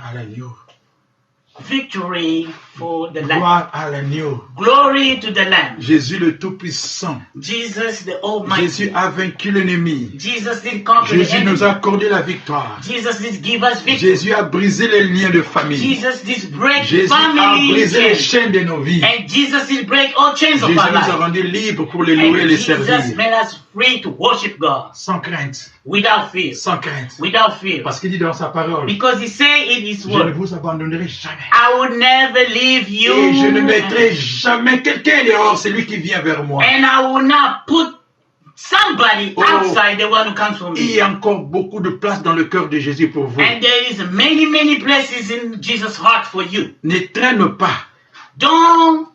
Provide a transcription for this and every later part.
à l'agneau. Victory for the Lamb. Gloire à l'agneau. Glory to the Lamb. Jésus le Tout-Puissant. Jesus the Almighty. Jésus a vaincu l'ennemi. Jesus did conquer the Jésus enemy. nous a accordé la victoire. Jesus did give us victory. Jésus a brisé les liens de famille. Jesus did break Jésus a family brisé les chains. chaînes de nos vies. And Jesus did break all chains of Jésus our nous a lives. rendus libres pour les louer et And les Jesus servir. made us free to worship God Sans crainte. without fear. Sans crainte. Without fear. Parce qu'il dit dans sa parole, Because he said in his je ne word, vous abandonnerai jamais. I will never leave you. Et je ne mettrai jamais quelqu'un dehors, c'est lui qui vient vers moi. And I will not put somebody Oh. outside the one who comes from Il me. y a encore beaucoup de place dans le cœur de Jésus pour vous. And there is many places in Jesus' heart for you. Ne traîne pas. Don't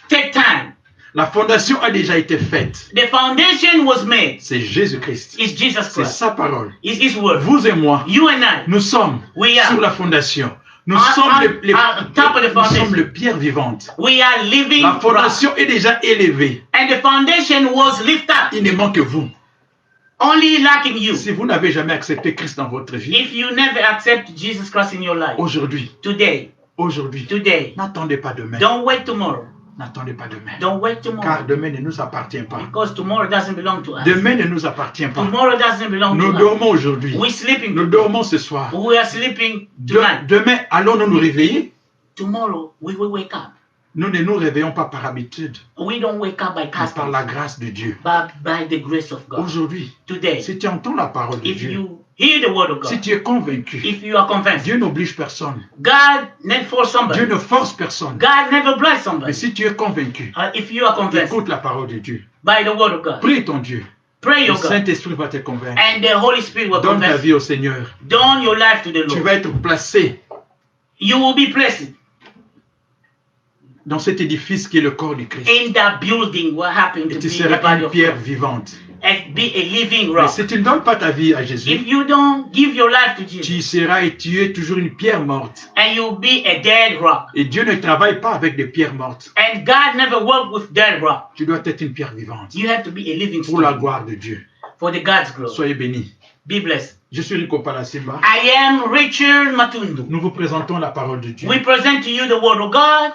take time. La fondation a déjà été faite. The foundation was made. C'est Jésus-Christ. It's Jesus C'est Christ. sa parole. It's His word. Vous et moi, You and I. nous sommes We are. sur la fondation. Nous On top of the nous foundation. sommes le pierre vivante. We are living La rock. fondation est déjà élevée. And the foundation was lifted up. Il ne manque que vous. Only lacking you. Si vous n'avez jamais accepté Christ dans votre vie, If you never accept Jesus Christ in your life, aujourd'hui, today, n'attendez pas demain. don't wait tomorrow. N'attendez pas demain. Don't wait tomorrow. Car demain ne nous appartient pas. Because tomorrow doesn't belong to us. Demain ne nous appartient pas. Tomorrow doesn't belong Nous to us. dormons aujourd'hui. We're sleeping. Nous dormons ce soir. We are sleeping tonight. Demain, allons-nous nous réveiller? Tomorrow we will wake up. Nous ne nous réveillons pas par habitude, We don't wake up by mais par custom, la grâce de Dieu. but by the grace of God. Aujourd'hui, Today, si tu entends la parole de if Dieu, you hear the word of si God, tu es convaincu, if you are convinced, Dieu n'oblige personne. God never force somebody. Dieu ne force personne. God never bless Mais somebody. si tu es convaincu, If you are convinced écoute la parole de Dieu. by the word of God, Prie ton Dieu. pray Le your God, Saint-Esprit va te convaincre. and the Holy Spirit will Donne ta convince vie you. au Seigneur. Donne your life to the Tu Lord. vas être placé You will be blessed dans cet édifice qui est le corps du Christ. in that building. What happened Et to tu be the seras body une of pierre God vivante. and be a living Mais rock. si tu ne donnes pas ta vie à Jésus, If you don't give your life to Jesus, tu seras et tu es toujours une pierre morte. and you'll be a dead rock. Et Dieu ne travaille pas avec des pierres mortes. And God never worked with dead rock. Tu dois être une pierre vivante You have to be a living pour la stone gloire de Dieu. for the God's glory. Soyez bénis. Be blessed. Je suis Rico Palasimba. I am Richard Matundu. Nous vous présentons la parole de Dieu, We present to you the word of God,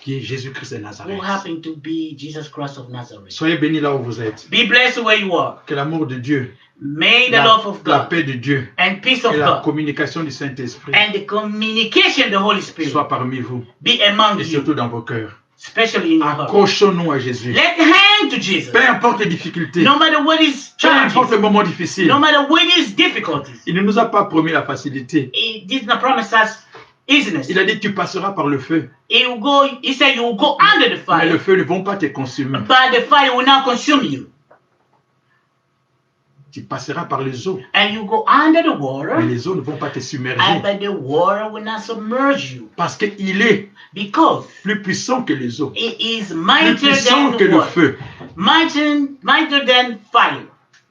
qui est Jésus-Christ de who Nazareth. happened to be Jesus Christ of Nazareth. Soyez bénis là où vous êtes. Be blessed where you are. Que l'amour de Dieu, May the la, love of la God paix de Dieu and peace of et la God communication du Saint-Esprit and the communication of the Holy Spirit soient parmi vous be among et you, surtout dans vos cœurs. especially in your heart. Accrochons-nous à Jésus. Let hand to Jesus. Peu importe les difficultés, No matter what is peu importe challenges, le moment difficile, no matter what is difficulties, il ne nous a pas promis la facilité. He did not promise us easiness. Il a dit tu passeras par le feu, He said you will go under the mais le fire, feu ne va pas te consumer. but the fire will not consume you. Tu passeras par les eaux, And you go under the mais water, les eaux ne vont pas te submerger. but the water will not submerge you. Parce qu'il est Because plus puissant que les eaux, it is plus mightier puissant than que the le water. feu. Mightier than fire.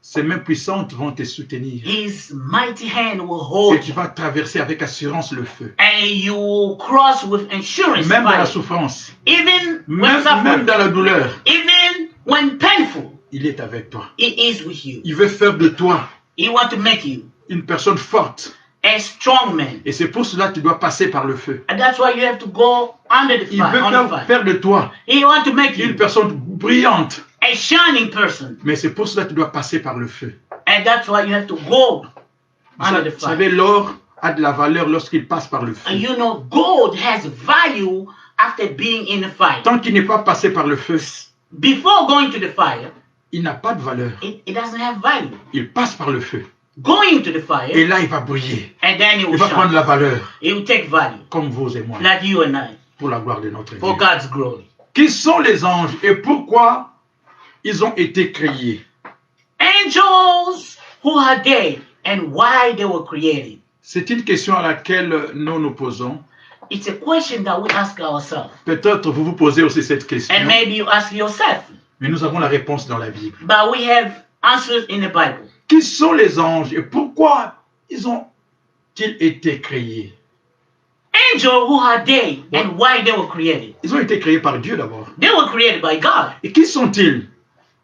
Ses mains puissantes vont te soutenir. His mighty hand will Et hold tu you. vas traverser avec assurance le feu. And you will cross with insurance Même dans la fire. souffrance, Even when même suffering, dans la douleur, even when painful, il est avec toi. He is with you. Il veut faire de toi He wants to make you une personne forte. a strong man. Et c'est pour cela que tu dois passer par le feu. And that's why you have to go under the Il fire. veut On the fire. faire de toi He wants to make une you personne brillante. a shining person. Mais c'est pour cela que tu dois passer par le feu. And that's why you have to go under the Vous fire. savez, l'or a de la valeur lorsqu'il passe par le feu. And you know, gold has value after being in the fire. Tant qu'il n'est pas passé par le feu, Before going to the fire, il n'a pas de valeur. it doesn't have value. Il passe par le feu. Going to the Et fire, là, il va briller. and then it Il will va prendre shine. la valeur, It will take value, comme vous et moi, like you and I, pour la gloire de notre for Dieu. God's glory. Qui sont les anges et pourquoi ils ont été créés? Angels, who are they and why they were created? C'est une question à laquelle nous nous posons. It's a question that we ask ourselves. Peut-être vous vous posez aussi cette question, And maybe you ask yourself. mais nous avons la réponse dans la Bible. But we have answers in the Bible. Qui sont les anges et pourquoi ils ont-ils été créés? Angels, who are they and why they were created? Ils ont été créés par Dieu d'abord. They were created by God. Et qui sont-ils?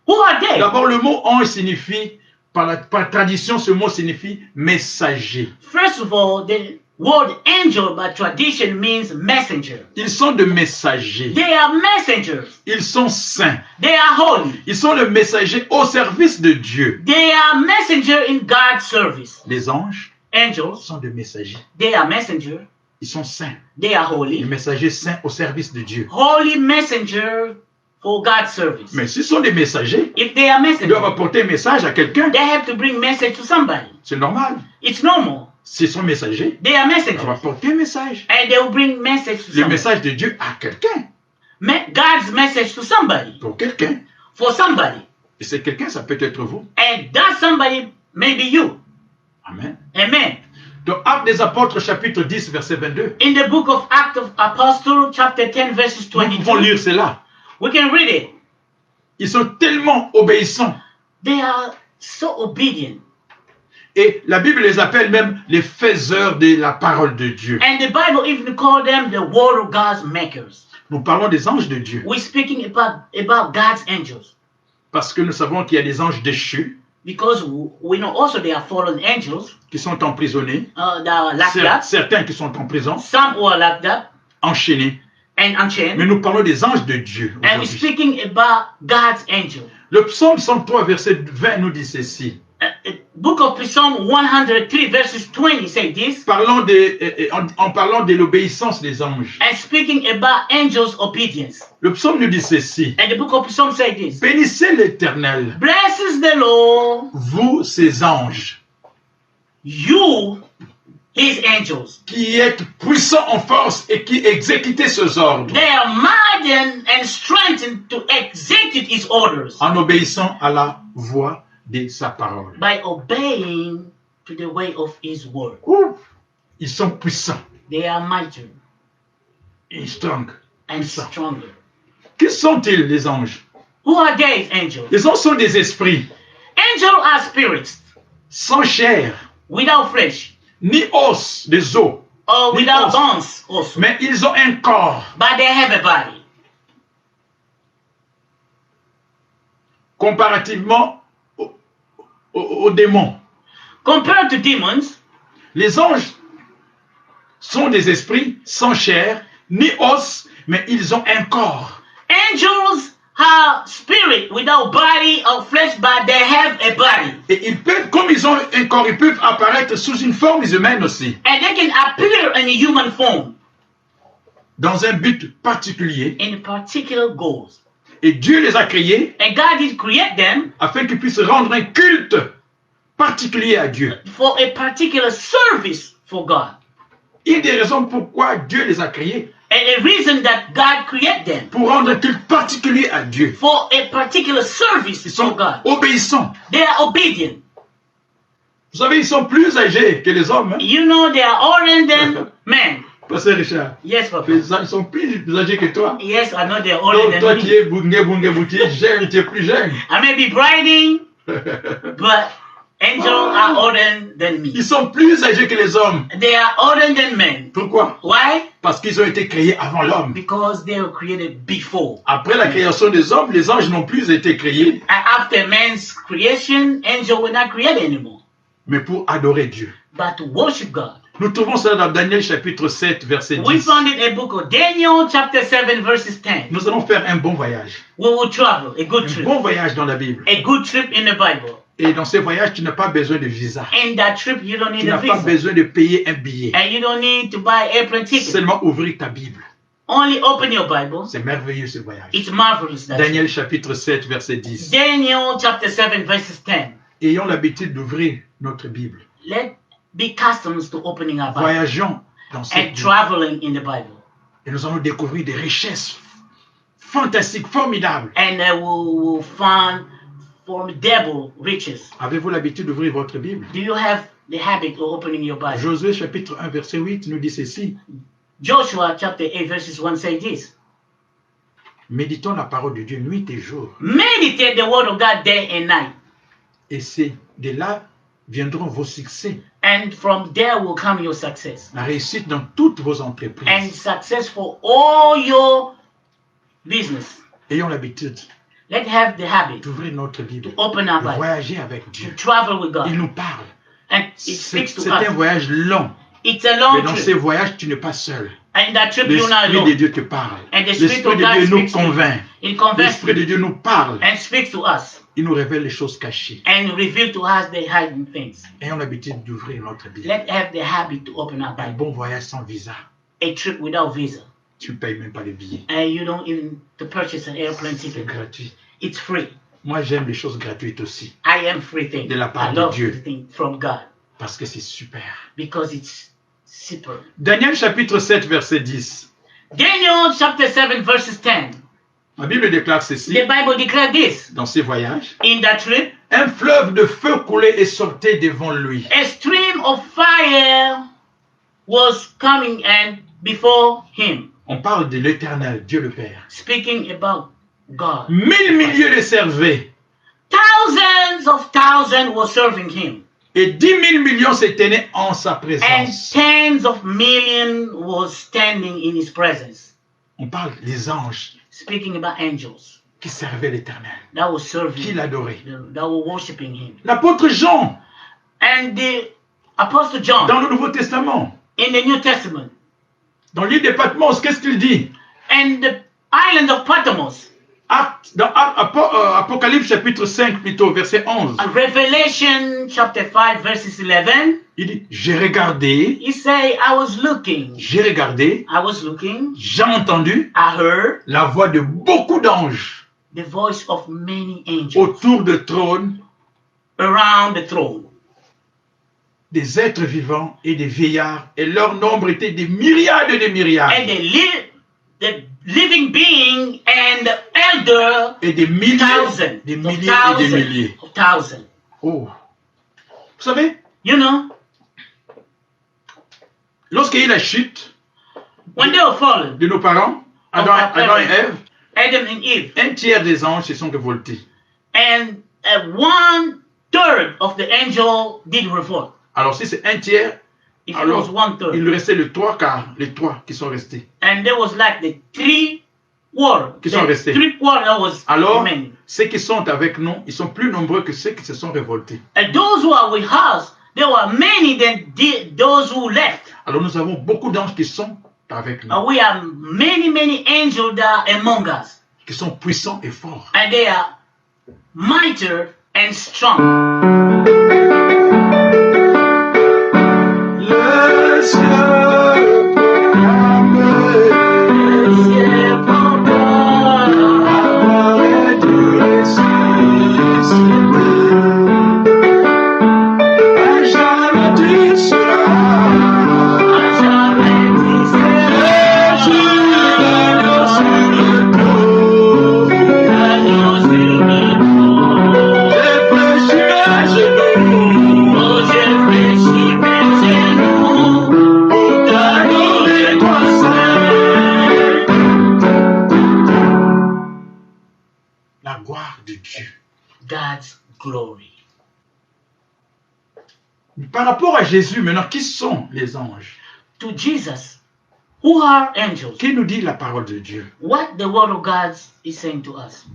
Who are they? D'abord, le mot ange signifie, par tradition, ce mot signifie messager. First of all, the word angel by tradition means messenger. Ils sont de messagers. They are messengers. Ils sont saints. They are holy. Ils sont le messager au service de Dieu. They are messenger in God's service. Les anges Angels, sont des messagers. they are messenger. Ils sont saints. They are Les holy. messagers saints au service de Dieu. Holy messenger for God's service. Mais s'ils sont des messagers, If they are ils doivent messengers, apporter un message à quelqu'un. they have to bring message to somebody. C'est normal. It's normal. S'ils sont messagers, They are ils doivent messengers. apporter un message. And they will bring message to Le somebody. message de Dieu à quelqu'un. God's message to somebody. Pour quelqu'un. For somebody. Et c'est quelqu'un, ça peut être vous. And that somebody may be you. Amen. Amen. Dans Actes des Apôtres, chapitre 10, verset 22. In the book of Acts of Apostles, chapter 10, verses Nous pouvons 22, lire cela. we can read it. Ils sont tellement obéissants. They are so obedient. Et la Bible les appelle même les faiseurs de la parole de Dieu. And the Bible even call them the word of God's makers. Nous parlons des anges de Dieu. We're speaking about God's angels. Parce que nous savons qu'il y a des anges déchus Because we know also they are fallen angels. qui sont emprisonnés. They are locked up. Certains qui sont en prison, Some who are locked up enchaînés. and unchained. Mais nous parlons des anges de Dieu And we're aujourd'hui. speaking about God's angel. Le psaume 103, verset 20 nous dit ceci. Book of Psalm 103 verses 20 say this. En parlant de l'obéissance des anges. And speaking about angels' obedience. Le psaume nous dit ceci. And the book of Psalm say this. Bénissez l'Éternel, Blesses the Lord, vous ses anges, you, his angels. qui êtes puissants en force et qui exécutez ses ordres, They are mighty and strengthened to execute his orders en obéissant à la voix de sa parole. by obeying to the way of his word. Ouh, ils sont puissants They are mighty et strong. and Puissants. stronger. Qui sont-ils, les anges? Who are these angels? Les anges sont des esprits, Angels are spirits sans chair, without flesh ni os, des os, or Ni without os. bones also, mais ils ont un corps. but they have a body. Comparativement aux démons. Compared to demons, Les anges sont des esprits sans chair, ni os, mais ils ont un corps. angels have spirit without body or flesh, but they have a body. Et ils peuvent, comme ils ont un corps, ils peuvent apparaître sous une forme humaine aussi, And they can appear in a human form dans un but particulier. in particular goals. Et Dieu les a créés And God did create them afin qu'ils puissent rendre un culte particulier à Dieu. for a particular service for God. Une des raisons pourquoi Dieu les a créés, And a reason that God created them pour rendre un culte particulier à Dieu. for a particular service Ils for sont God. obéissants. They are obedient. Vous savez, ils sont plus âgés que les hommes. Hein? You know they are older than men. Pasteur Richard, Yes, Papa. ils sont plus âgés que toi. Yes, I know they're older Donc than toi me. qui es bunge, tu es jeune, tu es plus jeune. I may be bragging, but angels are older than me. Ils sont plus âgés que les hommes. They are older than men. Pourquoi? Why? Parce qu'ils ont été créés avant l'homme. Because they were created before. Après la création des hommes, les anges n'ont plus été créés, And after man's creation, angels were not created anymore, mais pour adorer Dieu. but to worship God. Nous trouvons cela dans Daniel chapitre 7, verset We 10. found it in the book of Daniel, chapter 7, verses 10. Nous allons faire un bon voyage. We will travel, a good Un trip. bon voyage dans la Bible. A good trip in the Bible. Et dans ce voyage, tu n'as pas besoin de visa. In that trip, you don't Tu need a n'as pas visa. besoin de payer un billet. And you don't need to buy airplane tickets. Seulement ouvrir ta Bible. Only open your Bible. C'est merveilleux ce voyage. It's marvelous. That Daniel chapitre 7, verset 10. Daniel chapter 7, verses 10. Ayons l'habitude d'ouvrir notre Bible. Let be customs to opening our Bible Voyageons dans cette and Bible. traveling in the Bible. Et nous allons découvrir des richesses fantastiques, formidables. And we will find formidable riches. Avez-vous l'habitude d'ouvrir votre Bible? Do you have the habit of opening your Bible? Josué chapitre 1, verset 8 nous dit ceci. Joshua chapter 8, verses 1 say this. Méditons la parole de Dieu nuit et jour. Meditate the word of God day and night. Et c'est de là viendront vos succès, And from there will come your success. la réussite dans toutes vos And entreprises. success for all your business. Ayons l'habitude Let's have the habit d'ouvrir notre Bible, to open our de Bible, voyager avec to Dieu. travel with Il God. nous parle. And it speaks to C'est un us. voyage long. It's a Mais long dans ces trip. voyages, tu n'es pas seul. And that trip you're not L'Esprit de alone. Dieu te parle. And the Spirit L'Esprit of de God Dieu nous speaks to you. convainc. It convinces L'Esprit de you Dieu nous parle. and speaks to us Il nous révèle les choses cachées. and reveal to us the hidden things. Ayons l'habitude d'ouvrir notre Bible. Let's have the habit to open our Un Bible. bon voyage sans visa. A trip without visa. Tu ne payes même pas les billets. And you don't even to purchase an airplane C'est ticket. gratuit. It's free. Moi, j'aime les choses gratuites aussi. I am free thing. De la part I de love Dieu. free thing from God Parce que c'est super. because it's super. Daniel chapitre 7, verset 10. Daniel chapter 7 verses 10. La Bible déclare ceci. The Bible declared this. Dans ses voyages, In that trip, un fleuve de feu coulait et sortait devant lui. a stream of fire was coming and before him. On parle de l'Éternel, Dieu le Père. Speaking about God. 1000 milliers le servaient. Thousands were serving him. Et 10 000 millions se tenaient en sa And présence. tens of millions was standing in his presence. On parle des anges Speaking about angels qui servaient l'Éternel, that were qui serving, l'adoraient. that were worshiping him. L'apôtre Jean, And the Apostle John dans le Nouveau Testament, in the New Testament dans l'île de Patmos, qu'est-ce qu'il dit? and the island of Patmos, Dans Apocalypse chapitre 5, plutôt, verset 11. Revelation chapter 5 verses 11, Il dit, j'ai regardé, he say, I was looking, j'ai entendu I heard la voix de beaucoup d'anges the voice of many angels autour du trône, around the throne. des êtres vivants et des vieillards, et leur nombre était des myriades et des myriades, And the living being and the elder et des milliers, thousands, des of milliers et des thousands, milliers. of thousands. Oh. Vous savez, You know, lorsqu'il y a eu la chute when they were fallen, de nos parents, Adam et Ève, Adam and Eve, un tiers des anges se sont révoltés. and 1/3 of the angel did revolt. Alors si c'est un tiers, If it alors was 1/3, il restait les trois quarts, les trois qui sont restés. and there was like the 3/4, Qui sont restés. 3/4 that was Alors, remaining. ceux qui sont avec nous, ils sont plus nombreux que ceux qui se sont révoltés. And those who are with us, there were many than those who left. Alors nous avons beaucoup d'anges qui sont avec nous, And we have many angels that are among us, qui sont puissants et forts. and they are mightier and strong. La gloire de Dieu. God's glory. Par rapport à Jésus, maintenant, qui sont les anges? To Jesus, who are angels? Qui nous dit la parole de Dieu? What the word of God is saying to us.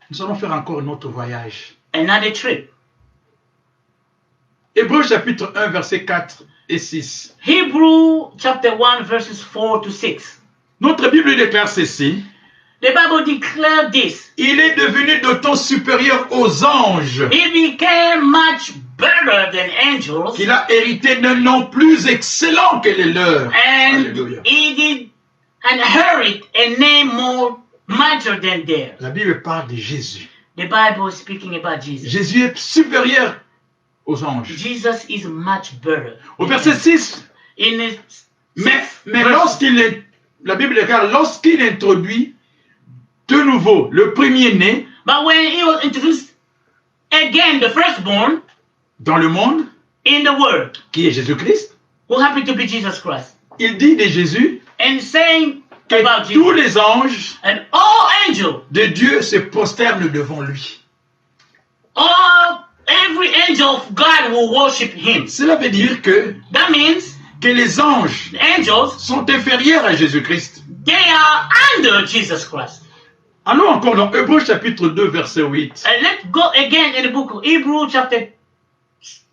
Nous allons faire encore notre voyage. Another trip. Hébreux chapitre 1, versets 4 et 6. Hebrew chapter 1 verses 4 to 6. Notre Bible déclare ceci. The Bible declared this. Il est devenu d'autant supérieur aux anges He became much better than angels, qu'il a hérité d'un nom plus excellent que les leurs. and Alléluia. he did inherit a name more mightier than theirs. La Bible parle de Jésus. The Bible is speaking about Jesus. Jésus est supérieur aux anges. Jesus is much better. Au verset 6, In the mais verse, la Bible déclare, lorsqu'il introduit de nouveau le premier-né but when he was introduced again, the firstborn dans le monde, in the world, qui est Jésus-Christ, who happened to be Jesus Christ, il dit de Jésus and saying que about tous Jesus, les anges and all angels, de Dieu se prosternent devant lui. every angel of God will worship him. Cela veut dire que That means les anges the angels, sont inférieurs à Jésus-Christ. they are under Jesus Christ. Allons encore dans Hébreux chapitre 2, verset 8. And let's go again in the book of Hebrews chapter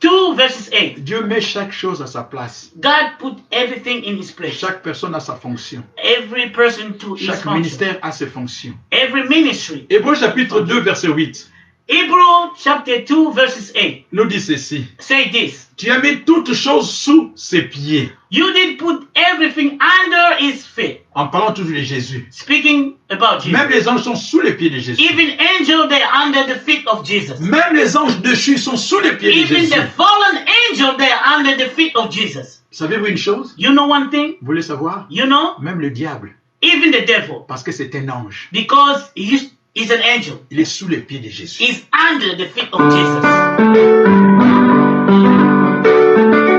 2 verses 8. Dieu met chaque chose à sa place. God put everything in his place. Chaque personne a sa fonction. Every person to his Chaque function. ministère a ses fonctions. Every ministry. Hébreux chapitre 2, verset 8 Hebrew chapter 2 verses 8 nous dit ceci. say this. Tu as mis toutes choses sous ses pieds. You did put everything under his feet. En parlant toujours de Jésus. Speaking about Jesus. Même les anges sont sous les pieds de Jésus. Even angels, they're under the feet of Jesus. Même les anges déchus sont sous les pieds de Even Jésus. the fallen angel, they're under the feet of Jesus. Savez-vous une chose? You know one thing? Vous voulez savoir? You know? Même le diable, Even the devil, parce que c'est un ange, because he's an angel, il est sous les pieds de Jésus. is under the feet of Jesus.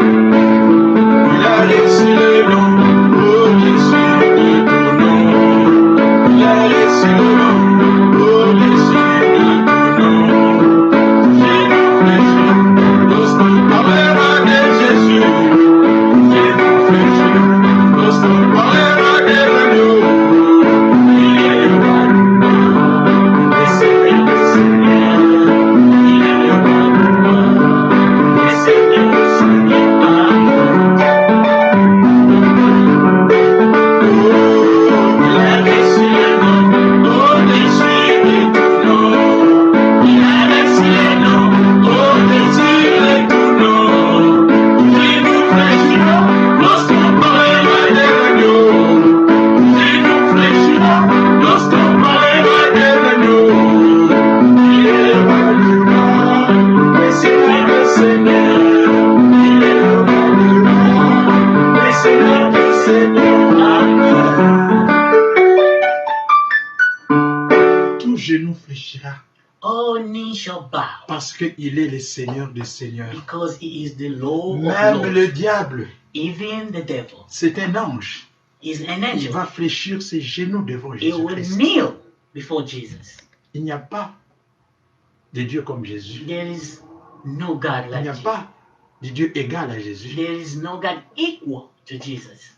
Il a laissé le nom au-dessus de tout nom. Il a laissé le nom au-dessus de tout nom. J'ai réfléchi lorsqu'on parlera de Jésus. J'ai réfléchi lorsqu'on parlera de l'agneau. Il est le roi du roi, le Seigneur des seigneurs. Il est le roi du roi, le Seigneur des seigneurs. Tout genou fléchira All knee shall bow, parce qu'il est le Seigneur des seigneurs. because he is the Lord of Même lords. le diable, Even the devil c'est un ange. is an Il angel. va fléchir ses genoux devant He will Jésus-Christ. kneel before Jesus. Il n'y a pas de Dieu comme Jésus. There is no God Il like n'y a Jesus. pas de Dieu égal à Jésus. There is no God equal to Jesus.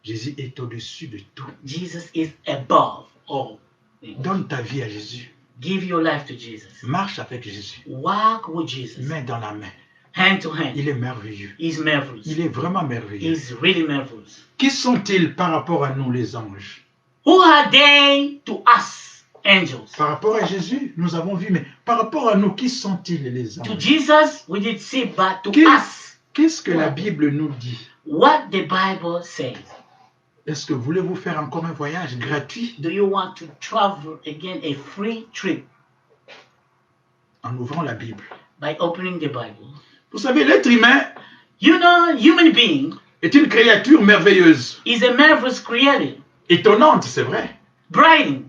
Jésus est au-dessus de tout. Jesus is above all. Donne ta vie à Jésus. Give your life to Jesus. Marche avec Jésus. Walk with Jesus. Main dans la main. Hand to hand. Il est merveilleux. He's marvelous. Il est vraiment merveilleux. He's really marvelous. Qui sont-ils par rapport à nous les anges? Who are they to us, angels? Par rapport à Jésus, nous avons vu, mais par rapport à nous, qui sont-ils les To anges? Jesus, we did see, but to Qui- us, Qu'est-ce que la Bible nous dit? what the Bible says. Est-ce que voulez-vous faire encore un voyage gratuit Do you want to travel again a free trip en ouvrant la Bible? by opening the Bible? Vous savez, l'être humain You know, human being est une créature merveilleuse, is a marvelous creator, étonnante, c'est vrai. brighting.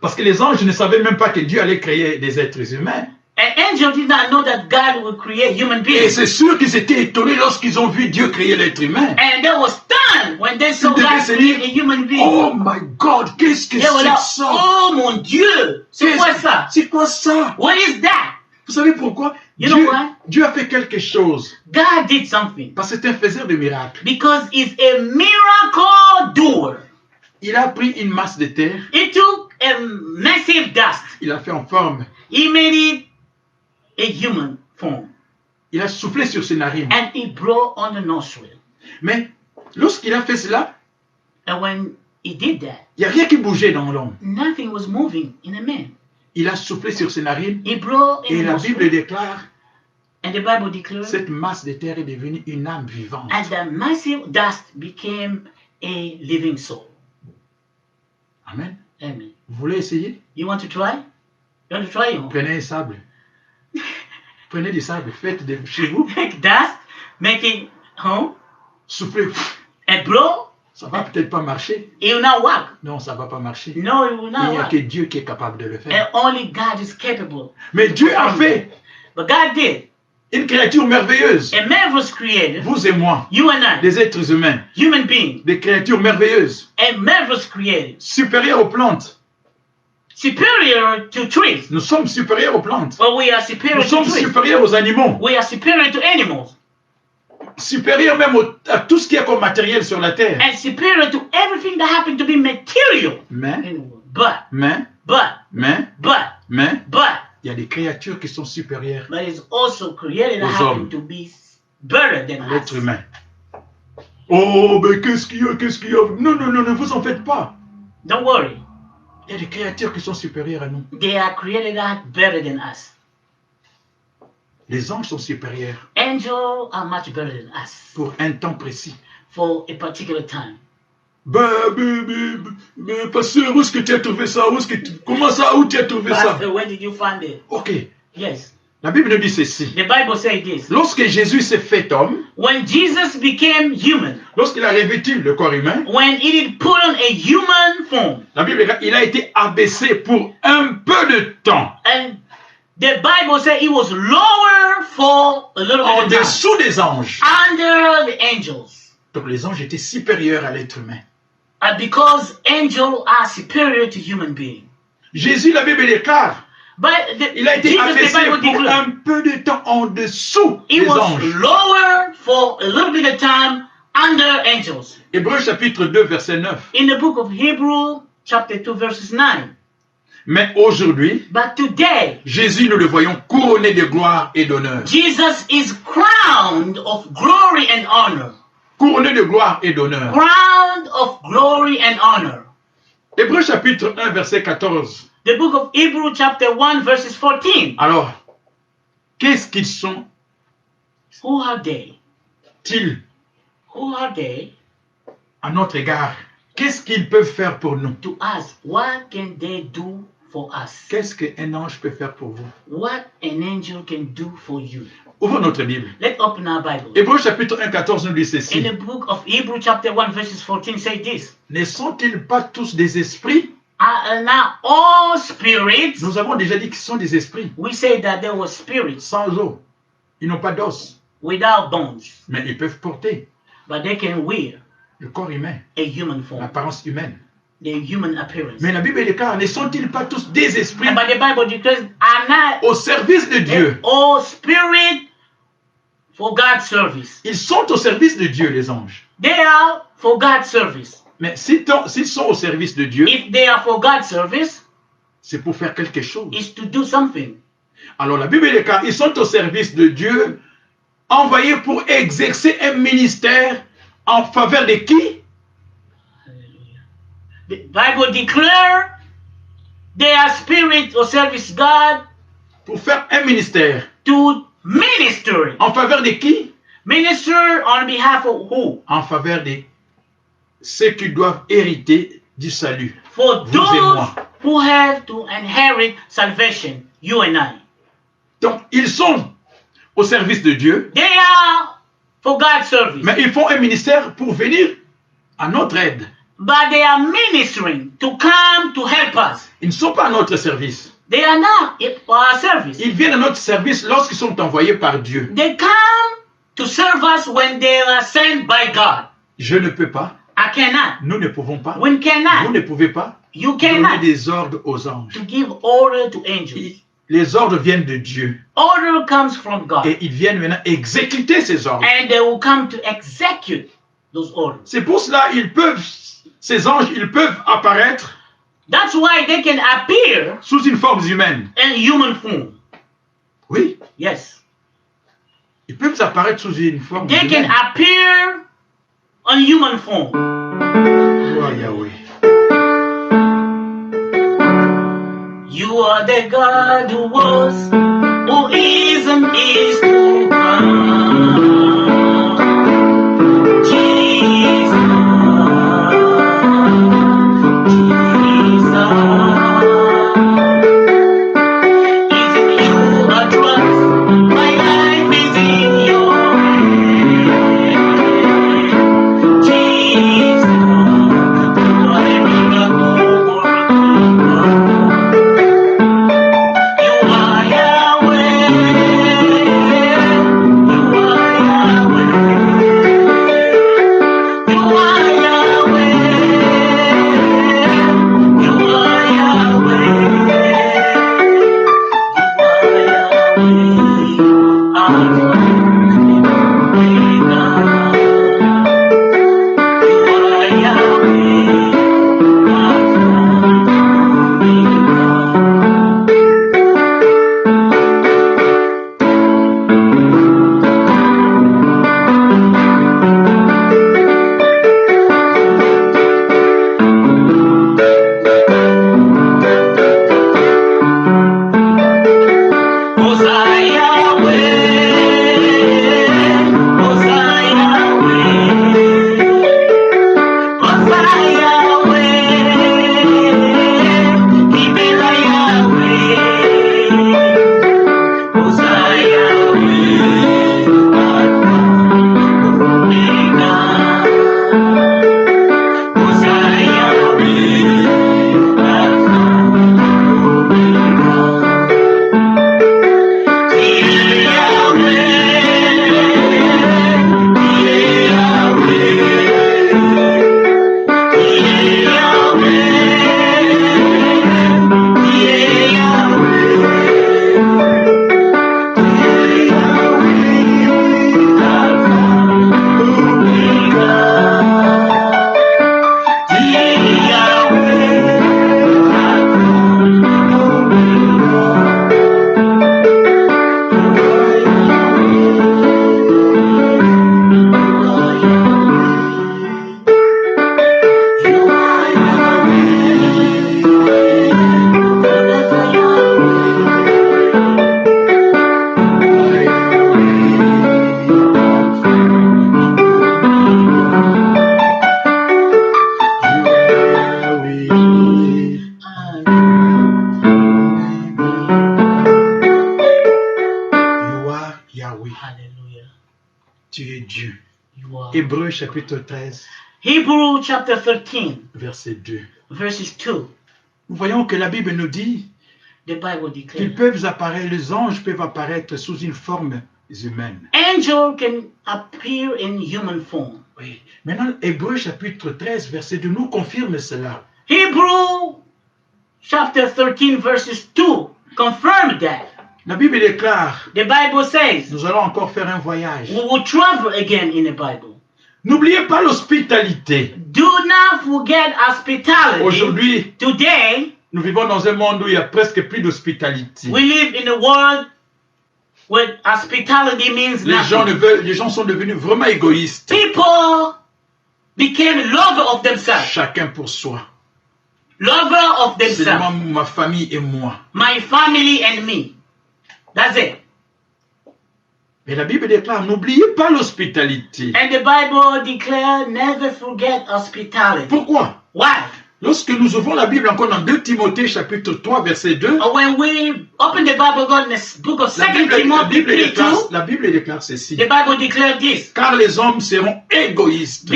Parce que les anges ne savaient même pas que Dieu allait créer des êtres humains. An angel did not know that God would create human Et beings. c'est sûr qu'ils étaient étonnés lorsqu'ils ont vu Dieu créer l'être humain. And they were stunned when they saw Ils devaient God se create dire, a human being. oh my God, qu'est-ce que They were c'est like, que ça? oh mon Dieu, c'est quoi ça? C'est quoi ça? What is that? Vous savez pourquoi? You know what? Dieu a fait quelque chose. God did something Parce que c'est un faiseur de miracles. because he's a miracle doer. Il a pris une masse de terre, He took a massive dust. il a fait en forme, He made it a human form il a soufflé sur ses narines. and he blew on the nostril. Mais lorsqu'il a fait cela, And when he did that, il n'y a rien qui bougeait dans l'homme. nothing was moving in a man. Il a soufflé sur ses narines He blew in et the la nostril, Bible déclare, and the Bible declares, cette masse de terre est devenue une âme vivante. and the massive dust became a living soul. Amen. Amen. Vous voulez essayer? You want to try? You want to try it? Prenez un sable. Prenez du sable, faites de chez vous, Take dust, make it home, soufflez. and blow. Ça va peut-être pas marcher. It will not work. Non, ça va pas marcher. No, it will Il not n'y a work. que Dieu qui est capable de le And faire. only God is capable. Mais Dieu a fait But God did. une créature merveilleuse. A marvelous creator, Vous et moi, you and I, des êtres humains, human being, des créatures merveilleuses, a marvelous creator, supérieures aux plantes. superior to trees. Nous sommes supérieurs aux plantes. But we are superior Nous to sommes trees. supérieurs aux animaux. We are superior to animals. Supérieurs même à tout ce qu'il y a comme matériel sur la terre. And superior to everything that happened to be material. Mais, But, mais, but, mais, but, mais, but, Il y a des créatures qui sont supérieures but it's also created and Aux happen hommes. to be better than à us. l'être humain. Oh, mais qu'est-ce qu'il y a, qu'est-ce qu'il y a? Non, non, non, ne vous en faites pas. Don't worry. Il y a des créatures qui sont supérieures à nous. They are created and better than us. Les anges sont supérieurs Angels are much better than us pour un temps précis. for a particular time. Pasteur, où est-ce que tu as trouvé ça? Comment ça? Où tu as trouvé ça? Pastor, when did you find it? Ok. Yes. La Bible nous dit ceci. The Bible says this. Lorsque Jésus s'est fait homme, When Jesus became human, lorsqu'il a revêtu le corps humain, when he did put on a human form, la Bible dit il a été abaissé pour un peu de temps, and the Bible says he was lower for a little en bit of time, dessous des anges. under the angels. Donc les anges étaient supérieurs à l'être humain. And because angels are superior to human beings. Jésus, la Bible déclare, But il a été Jesus, the abaissé Bible pour declares, un peu de temps en dessous he des was anges. lower for a little bit of time under angels. Hébreux chapitre 2, verset 9. In the book of Hebrew, chapter 2, verses 9. Mais aujourd'hui, But today, Jésus, nous le voyons couronné de gloire et d'honneur. Jesus is crowned of glory and honor. Couronné de gloire et d'honneur. Crowned of glory and honor. Hébreux chapitre 1, verset 14. The book of Hebrew, chapter 1, verses 14. Alors, qu'est-ce qu'ils sont-ils Who are they? Who are they? à notre égard? Qu'est-ce qu'ils peuvent faire pour nous? To us, what can they do for us? Qu'est-ce qu'un ange peut faire pour vous? What an angel can do for you. Ouvrons notre Bible. Let's open our Bible. Hébreux chapitre 1, 14 nous dit In ceci. the book of Hebrew, chapter 1, verses 14, say this. Ne sont-ils pas tous des esprits? Are not all spirits? Nous avons déjà dit qu'ils sont des esprits, We say that there were spirits sans os. Ils n'ont pas d'os, without bones, mais ils peuvent porter but they can wear le corps humain, a human form, l'apparence humaine. the human appearance. Mais la Bible déclare, ne sont-ils pas tous des esprits But the Bible declares, are not au service de Dieu? all spirit for God's service. Ils sont au service de Dieu, les anges. They are for God's service. Mais s'ils sont au service de Dieu, If they are for God's service, c'est pour faire quelque chose. it's to do something. Alors la Bible déclare, ils sont au service de Dieu, envoyés pour exercer un ministère en faveur de qui? The Bible declares they are spirit or service God Pour faire un ministère to minister. en faveur de qui? Minister on behalf of who? En faveur de ceux qui doivent hériter du salut. For Vous et those moi. who have to inherit salvation, you and I. Donc ils sont au service de Dieu, They are for God's service. mais ils font un ministère pour venir à notre aide. But they are ministering to come to help us. Ils ne sont pas à notre service. They are not for our service. Ils viennent à notre service lorsqu'ils sont envoyés par Dieu. They come to serve us when they are sent by God. Je ne peux pas, I cannot. nous ne pouvons pas, We vous cannot. ne pouvez pas You donner cannot. des ordres aux anges. To give order to angels. Les ordres viennent de Dieu Order comes from God. et ils viennent maintenant exécuter ces ordres. And they will come to execute those orders. C'est pour cela ces anges, ils peuvent apparaître That's why they can appear sous une forme humaine. in human form. Oui, Yes. ils peuvent apparaître sous une forme They can humaine. appear on human form. Oh, Yahweh. You are the God who was, who is, and is to come. Jesus, Jesus. Is in you I trust, my life is in your hand. Jesus, you are a miracle worker. You are Yahweh. Tu es Dieu. You are. Hébreux chapitre 13, Hebrew chapter 13, verset 2. verses 2. Nous voyons que la Bible nous dit The Bible qu'ils declares peuvent apparaître, les anges peuvent apparaître sous une forme humaine. angel can appear in human form. Oui. Maintenant, Hébreux chapitre 13, verset 2 nous confirme cela. Hebrew chapter 13, verses 2 confirm that. La Bible déclare, The Bible says nous allons encore faire un voyage. we will travel again in the Bible. N'oubliez pas l'hospitalité. Do not forget hospitality. Aujourd'hui, Today, nous vivons dans un monde où il y a presque plus d'hospitalité. we live in a world where hospitality means Les nothing. gens sont devenus vraiment égoïstes. People became lover of themselves. Chacun pour soi. Lover of Seulement themselves. ma famille et moi. My family and me. That's it. Mais la Bible déclare, n'oubliez pas l'hospitalité. And the Bible declares, never forget hospitality. Pourquoi? Why? Lorsque nous ouvrons la Bible encore dans 2 Timothée chapitre 3 verset 2, When we open the Bible, God, in the book of 2 Timothy 3:2, la Bible déclare ceci. the Bible declares this. Car les hommes seront égoïstes.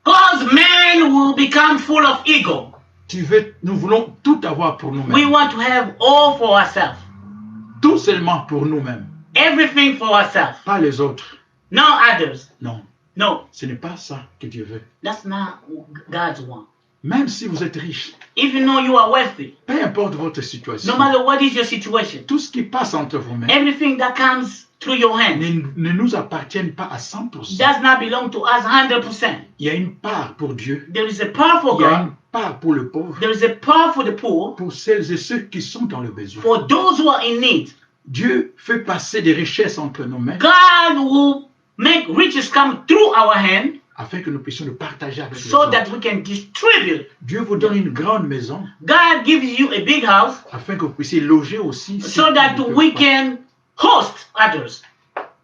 Because men will become full of ego. Nous voulons tout avoir pour We nous-mêmes. want to have all for ourselves. Tout seulement pour nous-mêmes. Everything for ourselves. Pas les autres. No others. Non, No, ce n'est pas ça que Dieu veut. that's not God's want. Même si vous êtes riche, If you know you are wealthy, peu importe votre situation, no matter what is your situation, tout ce qui passe entre vos mains everything that comes through your hands ne nous appartiennent pas à 100%. does not belong to us 100%. Il y a une part pour Dieu, There is a part for il y a God. une part pour le pauvre, There is a part for the poor, pour celles et ceux qui sont dans le besoin. for those who are in need. Dieu fait passer des richesses entre nos mains God will make riches come through our hand afin que nous puissions le partager avec les so autres. that we can distribute. Dieu vous donne une grande maison God gives you a big house afin que vous puissiez loger aussi. ceux so qui that ne peuvent we pas. can host others.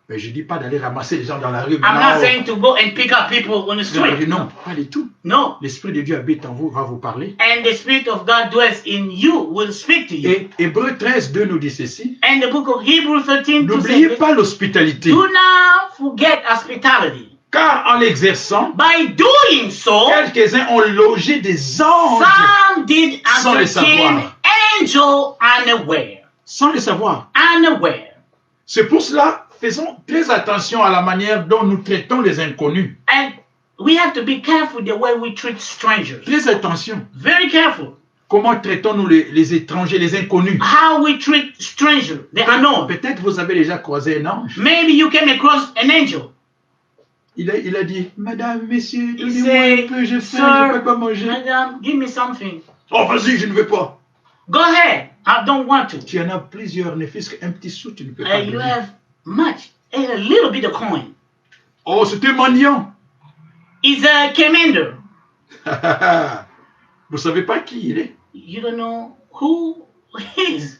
Mais je ne dis pas d'aller ramasser les gens dans la rue. I'm not saying to go and pick up people on the street. Non, pas du tout. No. L'Esprit de Dieu habite en vous, va vous parler. And the Spirit of God dwells in you, will speak to you. Et Hébreux 13, 2 nous dit ceci. And the book of Hebrews 13 to N'oubliez say, pas l'hospitalité, do not forget hospitality. car en l'exerçant, By doing so, quelques-uns ont logé des anges some did sans le entertain savoir. angel unaware. Sans le savoir. Unaware. C'est pour cela, faisons très attention à la manière dont nous traitons les inconnus. And we have to be careful the way we treat strangers. Très attention. Very careful. Comment traitons-nous les étrangers, les inconnus? How we treat strangers, the unknown. Peut-être vous avez déjà croisé un ange. Maybe you came across an angel. Il a dit, Madame, Messieurs, He donnez-moi un said, peu, j'ai faim, je ne peux pas Sir, manger. madam, give me something. Oh, vas-y, je ne veux pas. Go ahead. I don't want to. Tu en as plusieurs, ne fût-ce qu'un petit sou, tu ne peux pas You donner. have much, a little bit of coin. Oh, c'était mendiant. He's a commander. Vous savez pas qui il est? You don't know who he is.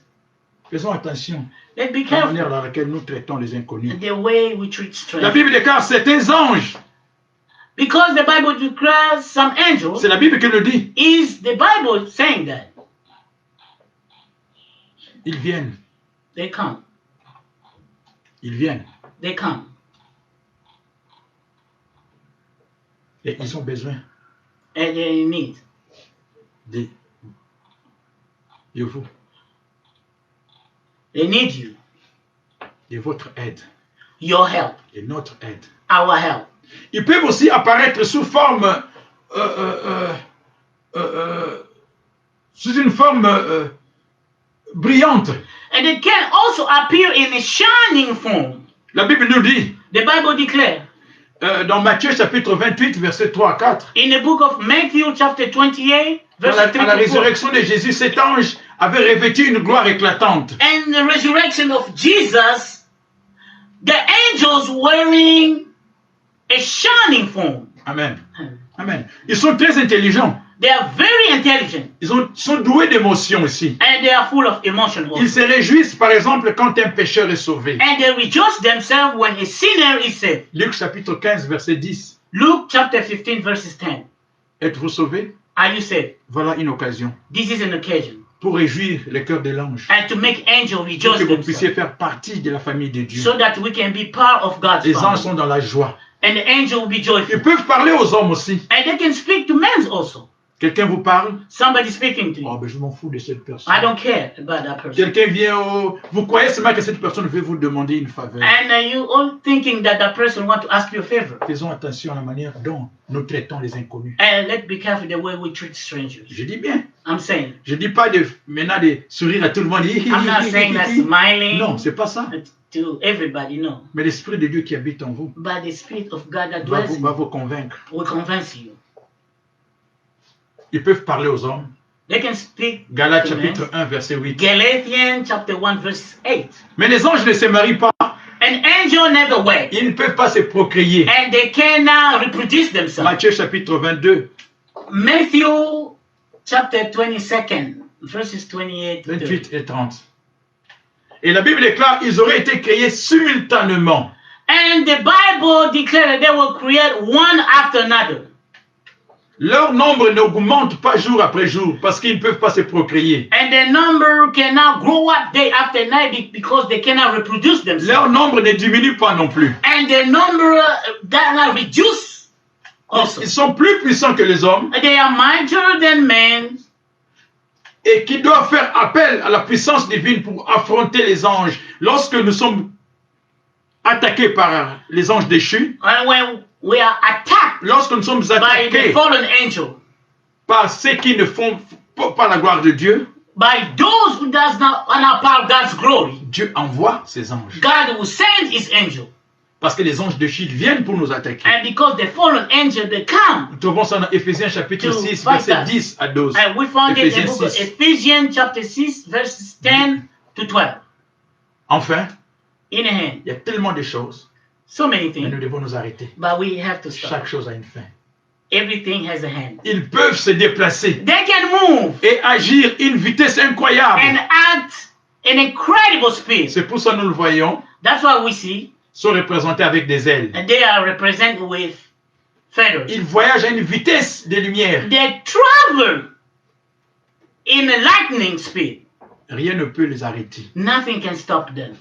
Faisons attention Let's be à la manière careful dans laquelle nous traitons les inconnus. the way we treat La strangers. Bible déclare certains anges. Because the Bible declares some angels, C'est la Bible qui le dit. is the Bible saying that? Ils viennent. They come. Ils viennent. They come. Et ils ont besoin And they need. de vous, They need you. de votre aide, Your help. de notre aide. Our help. Ils peuvent aussi apparaître sous une forme brillante. And they can also appear in a shining form. La Bible nous dit, The Bible declares dans Matthieu chapitre 28, versets 3 à 4, in the book of Matthew chapter 28, verse à 3 la to 4. résurrection de Jésus, cet ange avait revêtu une gloire éclatante. And the resurrection of Jesus, the angels wearing a shining form. Amen. Amen. Ils sont très intelligents. They are very intelligent Ils sont doués d'émotions aussi. and they are full of emotion Ils also. se réjouissent, par exemple, quand un pécheur est sauvé. And they rejoice themselves when a sinner is saved. Luc chapitre 15, verset 10. Luke chapter 15 verses 10. Êtes-vous sauvés? Are you saved? Voilà une occasion This is an occasion. pour réjouir le cœur de l'ange. And to make angels Pour rejoice que vous puissiez themselves. faire partie de la famille de Dieu. So that we can be part of God's Les anges family. sont dans la joie. And the angel will be joyful. Ils peuvent parler aux hommes aussi. And they can speak to men also. Quelqu'un vous parle? Somebody speaking to Oh, you. ben je m'en fous de cette personne. I don't care about that person. Quelqu'un vient vous croyez seulement que cette personne veut vous demander une faveur. And you all thinking that that person want to ask you a favor. Faisons attention à la manière dont nous traitons les inconnus. And let's be careful the way we treat strangers. Je dis bien. I'm saying. Je dis pas maintenant de sourire à tout le monde. I'm not saying that smiling Non, c'est pas ça. to everybody, no. Mais l'Esprit de Dieu qui habite en vous But the Spirit of God that va dwells in va you vous convaincre. will convince you. Ils peuvent parler aux hommes. They can speak Galates to men. chapitre 1, verset 8. Galatians chapter 1 verse 8. Mais les anges ne se marient pas. An angel never wed. Ils ne peuvent pas se procréer. And they cannot reproduce themselves. Matthieu chapitre 22, Matthew chapter 22, verses 28 to 30. 28 et 30. Et la Bible déclare ils auraient été créés simultanément. And the Bible declared that they will create one after another. Leur nombre n'augmente pas jour après jour parce qu'ils ne peuvent pas se procréer. And the number cannot grow up day after night because they cannot reproduce themselves. Leur nombre ne diminue pas non plus. And the number that are reduced also. Ils sont plus puissants que les hommes They are mightier than men et qui doivent faire appel à la puissance divine pour affronter les anges. Lorsque nous sommes attaqués par les anges déchus, and when we are attacked lorsque nous sommes by the attaqués fallen angel, par ceux qui ne font pas la gloire de Dieu, by those who does not honor part God's glory, Dieu envoie ses anges. God will send his angel. Parce que les anges déchus viennent pour nous attaquer. And because the fallen angel, they come. Nous trouvons ça dans Éphésiens chapitre To 6, fight verset us. 10 à 12. And we found it in the Éphésiens book of 6. Ephesians chapter 6, verses 10 to 12. Enfin, In a hand. il y a tellement de choses, So many mais things. nous devons nous arrêter. But we have to stop. Chaque chose a une fin. Everything has a hand. Ils peuvent se déplacer They can move et agir à une vitesse incroyable. and act in incredible speed. C'est pour ça que nous le voyons, That's why we see. sont représentés avec des ailes. And they are represented with feathers. Ils voyagent à une vitesse de lumière. They travel in a lightning speed. Rien ne peut les arrêter. Nothing can stop them.